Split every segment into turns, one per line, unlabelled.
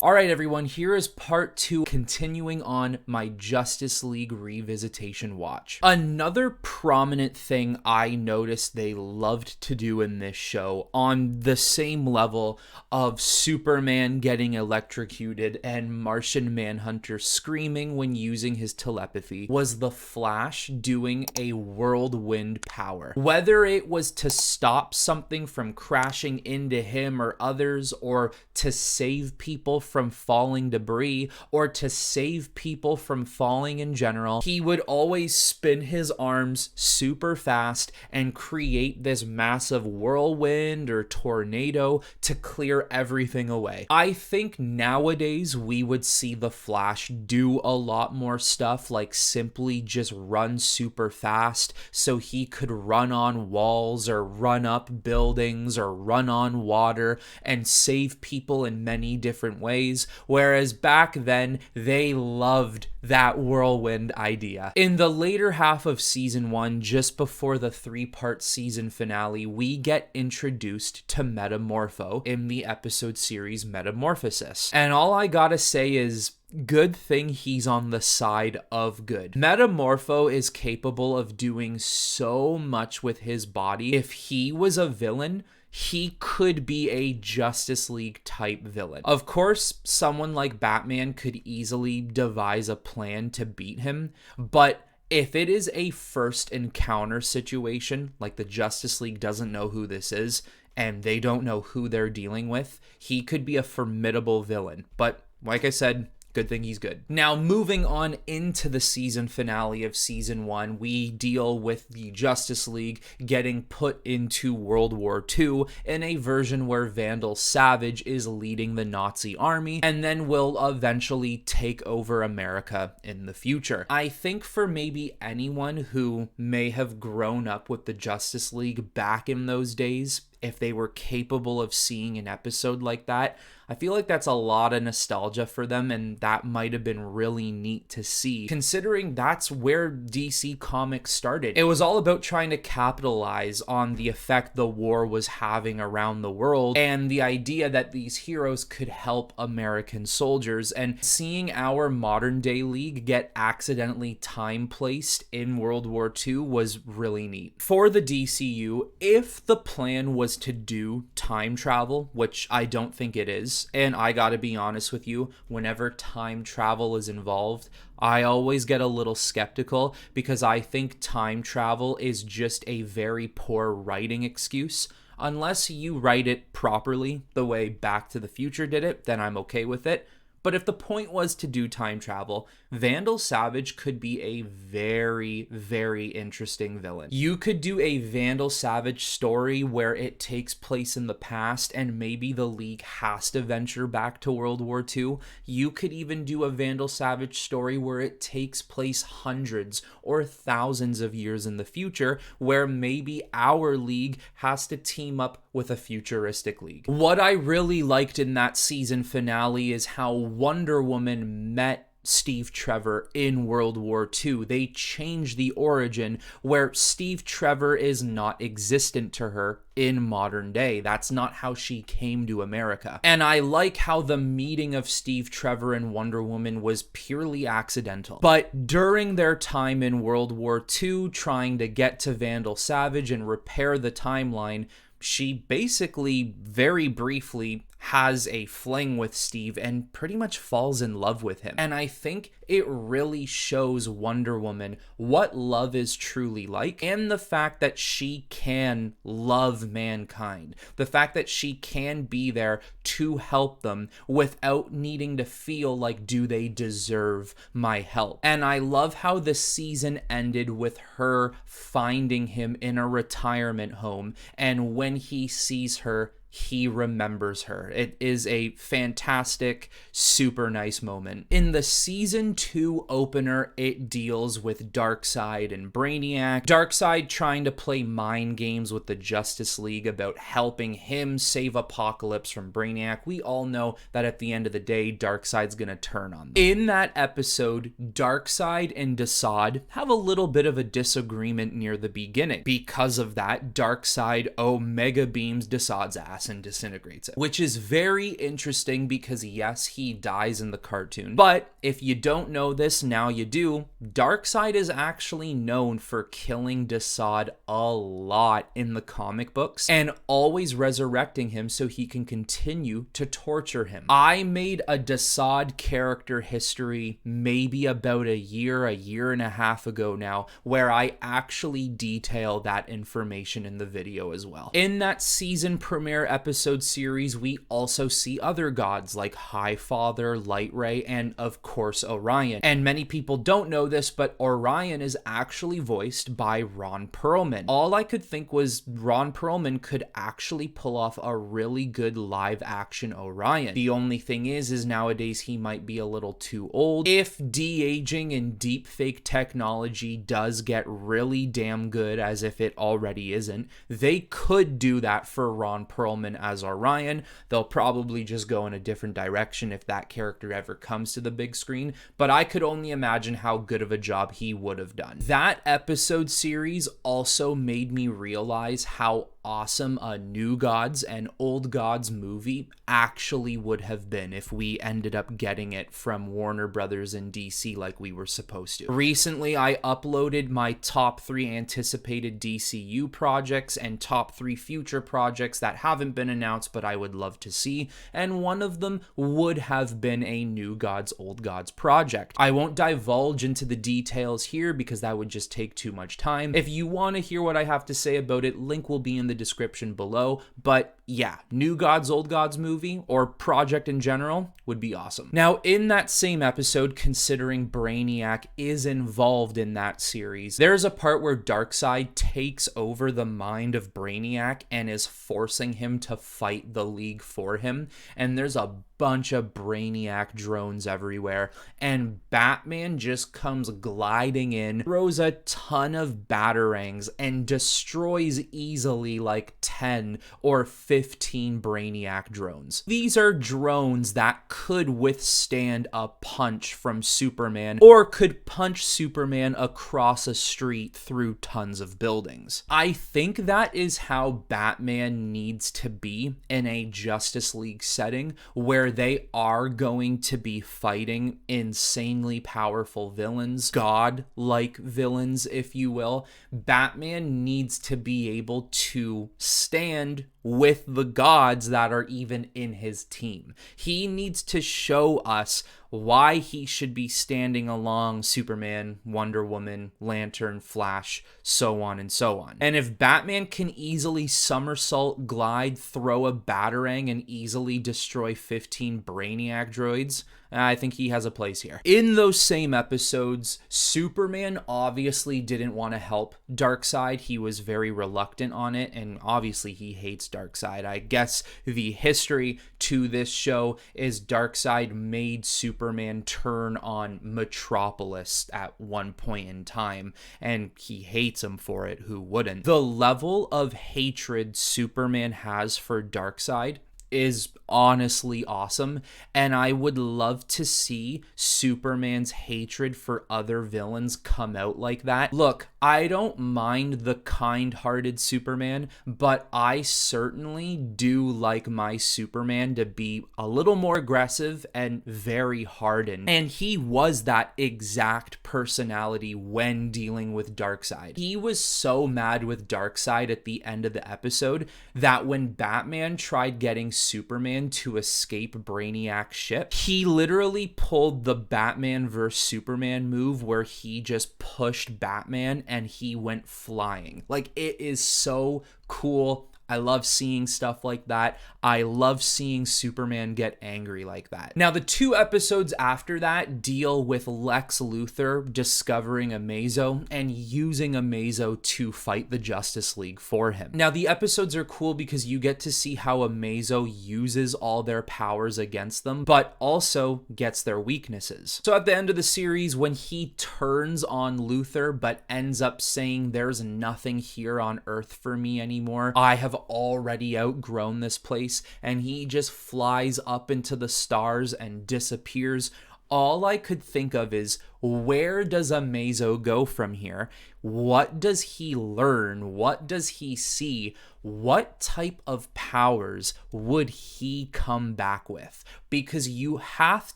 All right, everyone, here is part 2, continuing on my Justice League Re-Visitation watch. Another prominent thing I noticed they loved to do in this show, on the same level of Superman getting electrocuted and Martian Manhunter screaming when using his telepathy, was the Flash doing a whirlwind power. Whether it was to stop something from crashing into him or others, or to save people from falling debris, or to save people from falling in general, he would always spin his arms super fast and create this massive whirlwind or tornado to clear everything away. I think nowadays we would see the Flash do a lot more stuff, like simply just run super fast so he could run on walls or run up buildings or run on water and save people in many different ways, whereas back then they loved that whirlwind idea. In the later half of season 1, just before the 3-part season finale, we get introduced to Metamorpho in the episode series Metamorphosis. And all I gotta say is, good thing he's on the side of good. Metamorpho is capable of doing so much with his body. If he was a villain, he could be a Justice League type villain. Of course, someone like Batman could easily devise a plan to beat him, but if it is a first encounter situation, like the Justice League doesn't know who this is, and they don't know who they're dealing with, he could be a formidable villain. But like I said, good thing he's good. Now, moving on into the season finale of season 1, we deal with the Justice League getting put into World War II in a version where Vandal Savage is leading the Nazi army and then will eventually take over America in the future. I think for maybe anyone who may have grown up with the Justice League back in those days, if they were capable of seeing an episode like that, I feel like that's a lot of nostalgia for them, and that might have been really neat to see, considering that's where DC Comics started. It was all about trying to capitalize on the effect the war was having around the world, and the idea that these heroes could help American soldiers, and seeing our modern day league get accidentally time-placed in World War II was really neat. For the DCU, if the plan was to do time travel, which I don't think it is, and I gotta be honest with you, whenever time travel is involved, I always get a little skeptical, because I think time travel is just a very poor writing excuse. Unless you write it properly, the way Back to the Future did it, then I'm okay with it. But if the point was to do time travel, Vandal Savage could be a very, very interesting villain. You could do a Vandal Savage story where it takes place in the past and maybe the League has to venture back to World War II. You could even do a Vandal Savage story where it takes place hundreds or thousands of years in the future, where maybe our League has to team up with a futuristic League. What I really liked in that season finale is how Wonder Woman met Steve Trevor in World War II. They changed the origin where Steve Trevor is not existent to her in modern day. That's not how she came to America. And I like how the meeting of Steve Trevor and Wonder Woman was purely accidental. But during their time in World War II, trying to get to Vandal Savage and repair the timeline, she basically, very briefly, has a fling with Steve and pretty much falls in love with him. And I think it really shows Wonder Woman what love is truly like, and the fact that she can love mankind. The fact that she can be there to help them without needing to feel like, do they deserve my help? And I love how the season ended with her finding him in a retirement home, and when he sees her, he remembers her. It is a fantastic, super nice moment. In the season 2 opener, it deals with Darkseid and Brainiac. Darkseid trying to play mind games with the Justice League about helping him save Apocalypse from Brainiac. We all know that at the end of the day, Darkseid's gonna turn on them. In that episode, Darkseid and Desaad have a little bit of a disagreement near the beginning. Because of that, Darkseid Omega beams Desaad's ass and disintegrates it, which is very interesting because yes, he dies in the cartoon, but if you don't know this, now you do. Darkseid is actually known for killing Desaad a lot in the comic books and always resurrecting him so he can continue to torture him. I made a Desaad character history maybe about a year and a half ago now, where I actually detail that information in the video as well. In that season premiere episode series, we also see other gods like Highfather, Lightray, and of course Orion. And many people don't know this, but Orion is actually voiced by Ron Perlman. All I could think was Ron Perlman could actually pull off a really good live action Orion. The only thing is nowadays he might be a little too old. If de-aging and deepfake technology does get really damn good, as if it already isn't, they could do that for Ron Perlman as Orion. They'll probably just go in a different direction if that character ever comes to the big screen, but I could only imagine how good of a job he would have done. That episode series also made me realize how awesome a New Gods and Old Gods movie actually would have been if we ended up getting it from Warner Brothers and DC like we were supposed to. Recently, I uploaded my top 3 anticipated DCU projects and top 3 future projects that haven't been announced but I would love to see, and one of them would have been a New Gods, Old Gods project. I won't divulge into the details here because that would just take too much time. If you want to hear what I have to say about it, link will be in the description below, but yeah, New Gods, Old Gods movie or project in general would be awesome. Now, in that same episode, considering Brainiac is involved in that series, there's a part where Darkseid takes over the mind of Brainiac and is forcing him to fight the League for him, and there's a bunch of Brainiac drones everywhere, and Batman just comes gliding in, throws a ton of batarangs, and destroys easily like 10 or 15 Brainiac drones. These are drones that could withstand a punch from Superman, or could punch Superman across a street through tons of buildings. I think that is how Batman needs to be in a Justice League setting, where they are going to be fighting insanely powerful villains, god-like villains, if you will. Batman needs to be able to stand with the gods that are even in his team. He needs to show us why he should be standing along Superman, Wonder Woman, Lantern, Flash, so on and so on. And if Batman can easily somersault, glide, throw a batarang, and easily destroy 15 Brainiac droids, I think he has a place here. In those same episodes, Superman obviously didn't want to help Darkseid. He was very reluctant on it, and obviously he hates Darkseid. I guess the history to this show is Darkseid made Superman turn on Metropolis at one point in time, and he hates him for it. Who wouldn't? The level of hatred Superman has for Darkseid is honestly awesome, and I would love to see Superman's hatred for other villains come out like that. Look, I don't mind the kind-hearted Superman, but I certainly do like my Superman to be a little more aggressive and very hardened, and he was that exact personality when dealing with Darkseid. He was so mad with Darkseid at the end of the episode that when Batman tried getting Superman to escape Brainiac's ship, he literally pulled the Batman vs Superman move where he just pushed Batman and he went flying. Like, it is so cool. I love seeing stuff like that. I love seeing Superman get angry like that. Now, the 2 episodes after that deal with Lex Luthor discovering Amazo and using Amazo to fight the Justice League for him. Now, the episodes are cool because you get to see how Amazo uses all their powers against them, but also gets their weaknesses. So at the end of the series, when he turns on Luthor but ends up saying there's nothing here on Earth for me anymore, I have already outgrown this place, and he just flies up into the stars and disappears, all I could think of is, where does Amazo go from here? What does he learn? What does he see? What type of powers would he come back with? Because you have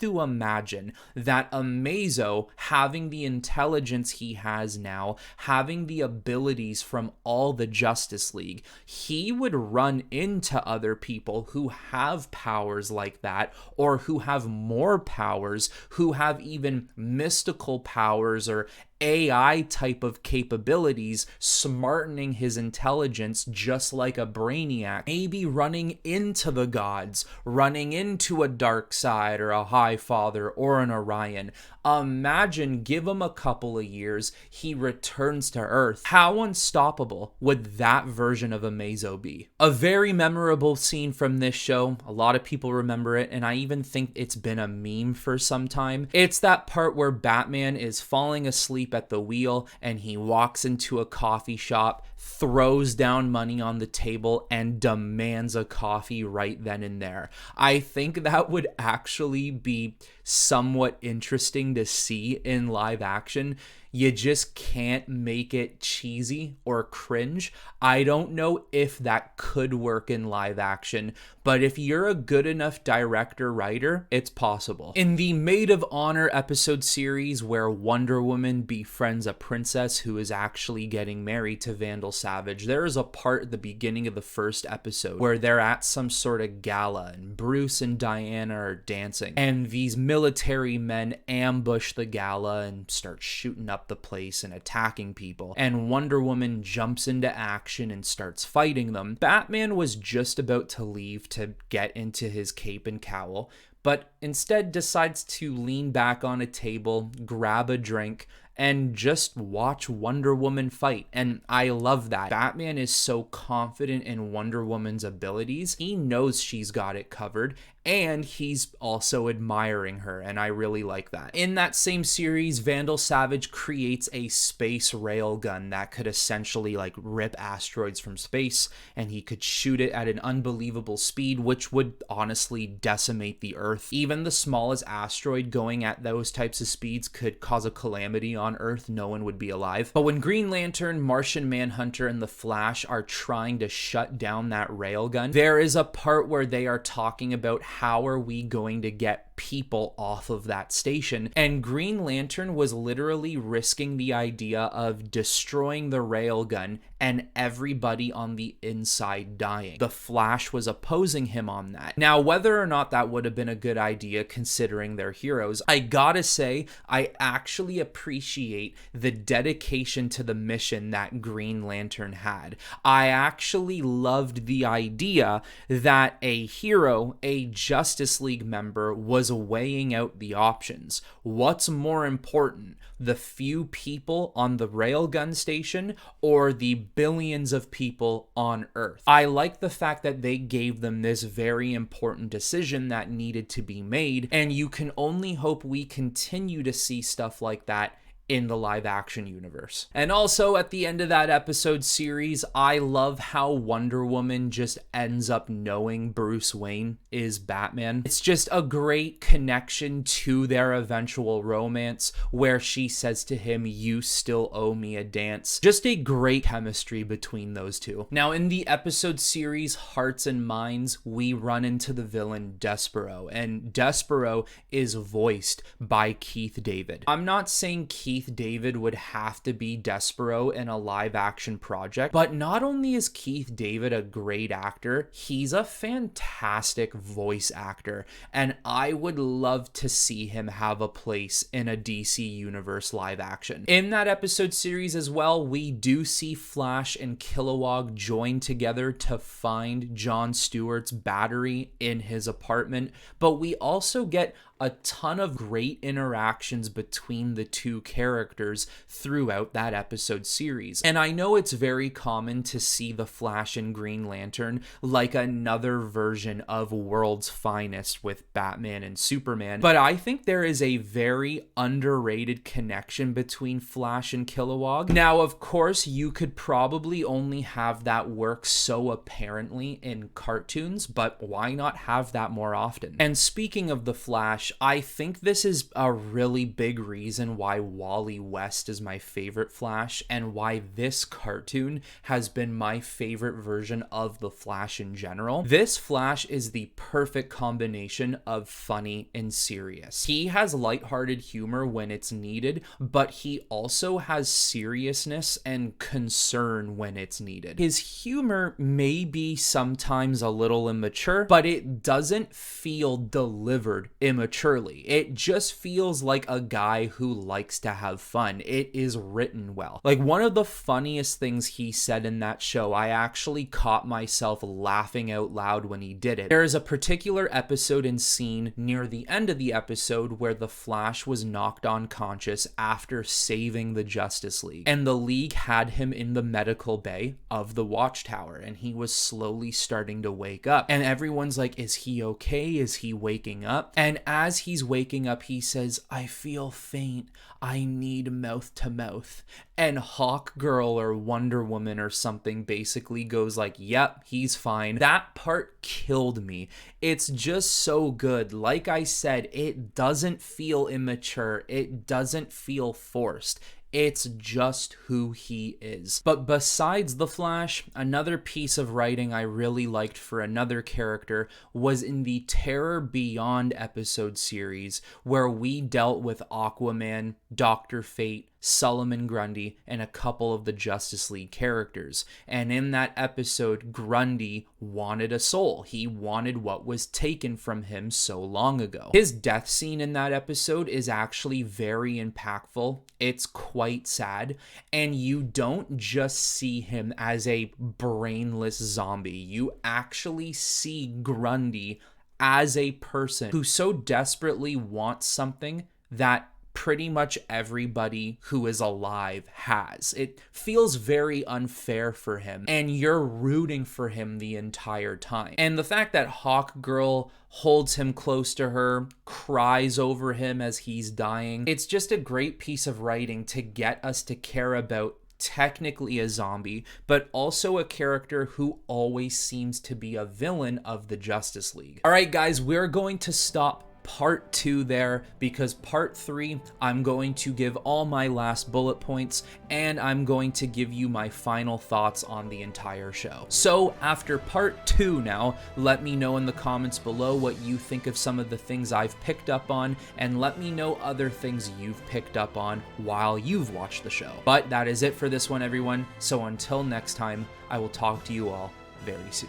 to imagine that Amazo, having the intelligence he has now, having the abilities from all the Justice League, he would run into other people who have powers like that, or who have more powers, who have even mystical powers or AI type of capabilities, smartening his intelligence just like a brainiac, maybe running into the gods, running into a dark side or a High Father or an Orion. Imagine, give him a couple of years, he returns to Earth. How unstoppable would that version of Amazo be? A very memorable scene from this show. A lot of people remember it, and I even think it's been a meme for some time. It's that part where Batman is falling asleep at the wheel and he walks into a coffee shop, throws down money on the table, and demands a coffee right then and there. I think that would actually be somewhat interesting to see in live action. You just can't make it cheesy or cringe. I don't know if that could work in live action, but if you're a good enough director-writer, it's possible. In the Maid of Honor episode series, where Wonder Woman befriends a princess who is actually getting married to Vandal Savage, there is a part at the beginning of the first episode where they're at some sort of gala and Bruce and Diana are dancing, and these military men ambush the gala and start shooting up the place and attacking people, and Wonder Woman jumps into action and starts fighting them. Batman was just about to leave to get into his cape and cowl, but instead decides to lean back on a table, grab a drink, and just watch Wonder Woman fight. And I love that. Batman is so confident in Wonder Woman's abilities. He knows she's got it covered, and he's also admiring her, and I really like that. In that same series, Vandal Savage creates a space railgun that could essentially like rip asteroids from space, and he could shoot it at an unbelievable speed, which would honestly decimate the Earth. Even the smallest asteroid going at those types of speeds could cause a calamity on Earth. No one would be alive. But when Green Lantern, Martian Manhunter, and the Flash are trying to shut down that railgun, there is a part where they are talking about how are we going to get people off of that station, and Green Lantern was literally risking the idea of destroying the railgun and everybody on the inside dying. The Flash was opposing him on that. Now, whether or not that would have been a good idea considering they're heroes, I gotta say, I actually appreciate the dedication to the mission that Green Lantern had. I actually loved the idea that a hero, a Justice League member, was weighing out the options. What's more important, the few people on the railgun station or the billions of people on Earth? I like the fact that they gave them this very important decision that needed to be made, and you can only hope we continue to see stuff like that in the live action universe. And also at the end of that episode series, I love how Wonder Woman just ends up knowing Bruce Wayne is Batman. It's just a great connection to their eventual romance where she says to him, "You still owe me a dance." Just a great chemistry between those two. Now in the episode series Hearts and Minds, we run into the villain Despero, and Despero is voiced by Keith David. I'm not saying Keith Keith David would have to be Despero in a live action project. But not only is Keith David a great actor, he's a fantastic voice actor, and I would love to see him have a place in a DC Universe live action. In that episode series as well, we do see Flash and Kilowog join together to find Jon Stewart's battery in his apartment, but we also get a ton of great interactions between the two characters throughout that episode series. And I know it's very common to see the Flash and Green Lantern like another version of World's Finest with Batman and Superman, but I think there is a very underrated connection between Flash and Kilowog. Now, of course, you could probably only have that work so apparently in cartoons, but why not have that more often? And speaking of the Flash, I think this is a really big reason why Wally West is my favorite Flash, and why this cartoon has been my favorite version of the Flash in general. This Flash is the perfect combination of funny and serious. He has lighthearted humor when it's needed, but he also has seriousness and concern when it's needed. His humor may be sometimes a little immature, but it doesn't feel delivered immaturely. It just feels like a guy who likes to have fun. It is written well. Like, one of the funniest things he said in that show, I actually caught myself laughing out loud when he did it. There is a particular episode and scene near the end of the episode where the Flash was knocked unconscious after saving the Justice League, and the League had him in the medical bay of the Watchtower, and he was slowly starting to wake up, and everyone's like, is he okay? Is he waking up? And as he's waking up, he says, I feel faint. I need mouth to mouth. And Hawk Girl or Wonder Woman or something basically goes like, yep, he's fine. That part killed me. It's just so good. Like I said, it doesn't feel immature. It doesn't feel forced. It's just who he is. But besides the Flash, another piece of writing I really liked for another character was in the Terror Beyond episode series, where we dealt with Aquaman, Dr. Fate, Solomon Grundy, and a couple of the Justice League characters. And in that episode, Grundy wanted a soul. He wanted what was taken from him so long ago. His death scene in that episode is actually very impactful. It's quite sad, and you don't just see him as a brainless zombie. You actually see Grundy as a person who so desperately wants something that pretty much everybody who is alive has. It feels very unfair for him, and you're rooting for him the entire time. And the fact that Hawk Girl holds him close to her, cries over him as he's dying, it's just a great piece of writing to get us to care about technically a zombie, but also a character who always seems to be a villain of the Justice League. All right, guys, we're going to stop part 2 there, because part 3 I'm going to give all my last bullet points, and I'm going to give you my final thoughts on the entire show. So after part 2 now, let me know in the comments below what you think of some of the things I've picked up on, and let me know other things you've picked up on while you've watched the show. But that is it for this one, everyone. So until next time, I will talk to you all very soon.